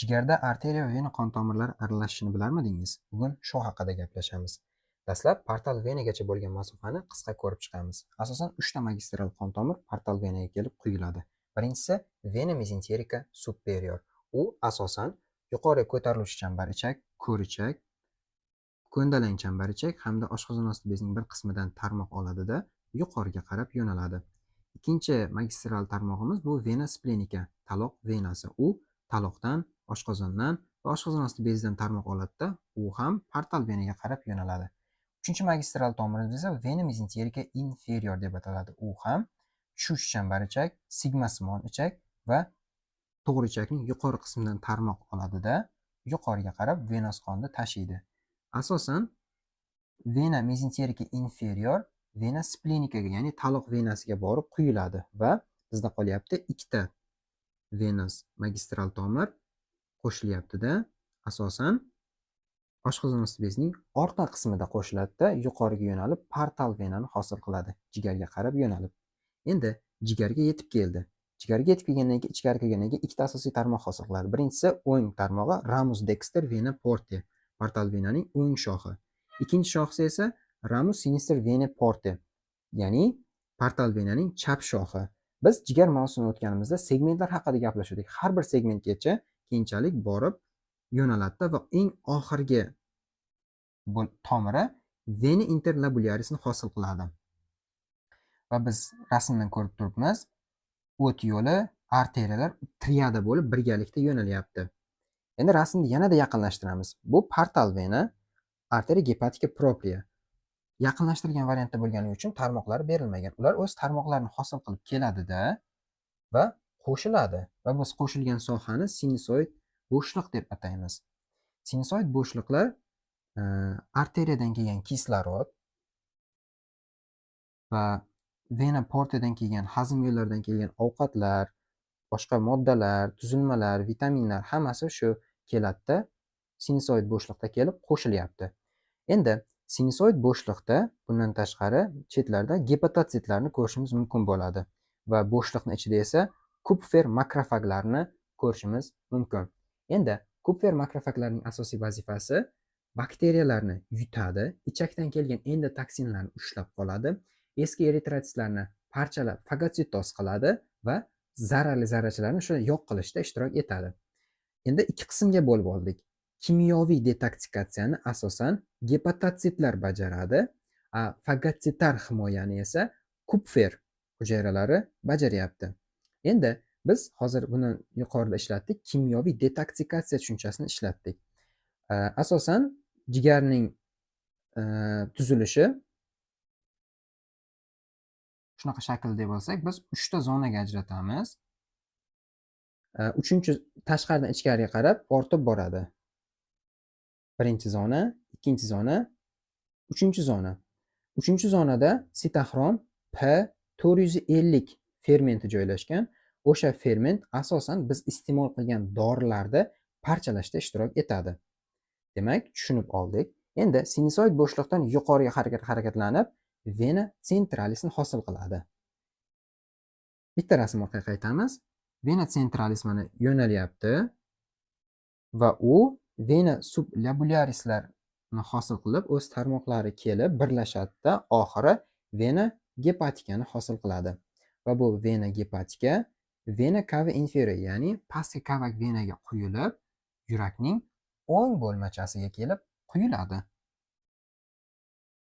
Jigarda arteriya va vena qon tomirlari aralashishini bilarmidingiz? Bugun shu haqida gaplashamiz. Dastlab portal venaga bo'lgan masofani qisqa ko'rib chiqamiz. Asosan 3 ta magistral qon tomir portal venaga kelib quyiladi. Birinchisi vena mesenterica superior. U asosan yuqori ko'tariluvchi chambarchak, ko'richak, ko'ndalang chambarchak hamda oshqozon osti bezining bir qismidan tarmoq oladida yuqoriga qarab yo'naladi. Ikkinchi magistral tarmog'imiz bu vena splenica, taloq venasi. U taloqdan, oshqozondan va oshqozon osti bezidan tarmoq oladida, u ham portal venaga qarab yo'naladi. Uchinchi magistral tomirimiz esa vena mesenterica inferior deb ataladi. U ham chuch chambarchak, sigmasimon ichak va to'g'richakning yuqori qismidan tarmoq oladida, yuqoriga qarab venoz qonni tashiydi. Asosan vena mesenterica inferior vena splenikaga, ya'ni taloq venasiga borib quyiladi va bizda qolyapti ikkita venous magistral tomir qo'shilyaptida. Asosan oshqozon osti bezining orqa qismida qo'shiladida, yuqoriga yo'nalib portal venani hosil qiladi, jigarga qarab yo'nalib. Endi jigarga yetib keldi. Jigarga yetib kelgandan keyin ichkari kirgandan keyin ikkita asosiy tarmoq hosil qiladi. Birinchisi o'ng tarmog'i ramus dexter vena porte, portal venaning o'ng shoxi. Ikkinchi shoxi esa ramus sinister vena porte, ya'ni portal venaning chap shoxi. Biz jigar mavzusini o'tganimizda segmentlar haqida gaplashdik. Har bir segmentgacha keyinchalik borib yo'naladida va eng oxirgi tomiri vena interlabularisni hosil qiladi. Va biz rasmdan ko'rib turibmiz, o't yo'li, arteriyalar triada bo'lib birgalikda yo'nalyapti. Endi rasmni yanada yaqinlashtiramiz. Bu portal vena, arteriya gepatica propria. Yaqinlashtirilgan variantda bo'lganligi uchun tarmoqlari berilmagan. Ular o'z tarmoqlarini hosil qilib keladida va qo'shiladi. Va biz qo'shilgan sohani sinusoid bo'shliq deb ataymiz. Sinusoid bo'shliqlar arteriyadan kelgan kislorod va vena portadan kelgan hazm yo'llaridan kelgan ovqatlar, boshqa moddalar, tuzilmalar, vitaminlar hammasi shu keladida, sinusoid bo'shliqda kelib qo'shilyapti. Endi sinusoid bo'shliqda bundan tashqari chetlarda gepatotsitlarni ko'rishimiz mumkin bo'ladi va bo'shliqning ichida esa Kupfer makrofaglarni ko'rishimiz mumkin. Endi Kupfer makrofaglarning asosiy vazifasi bakteriyalarni yutadi, ichakdan kelgan endotoksinlarni ushlab qoladi, eski eritrotsitlarni parchalab fagotsitoz qiladi va zararli zarrachalarni shuni yo'q qilishda ishtirok etadi. Endi ikki qismga bo'lib oldik. Kimyoviy detoksikatsiyani asosan gepatotsitlar bajaradi, fagotsitar himoyani esa Kupfer hujayralari bajaryapti. Endi biz hozir buni yuqorida ishlatdik, kimyoviy detoksikatsiya tushunchasini ishlatdik. Asosan jigarning tuzilishi shunaqa shaklda bo'lsak, biz 3 ta zonaga ajratamiz. Uchinchi tashqaridan ichkariga qarab ortib boradi. Birinchi zona, ikkinchi zona, uchinchi zona. Uchinchi zonada sitoxrom P450 fermenti joylashgan. O'sha ferment asosan biz iste'mol qilgan dorilarda parchalashda ishtirok etadi. Demak, tushunib oldik. Endi sinusoid bo'shliqdan yuqoriga harakatlanib, vena centralisni hosil qiladi. Bitta rasm orqaga qaytamiz. Vena centralis mana yo'nalyapti va u vena sublabularislarni hosil qilib, o'z tarmoqlari kelib birlashadida, oxiri vena gepatikani hosil qiladi. Va bu vena gepatika vena cava inferior, ya'ni pastki kavak venaga quyilib, yurakning o'ng bo'lmachasiga kelib quyiladi.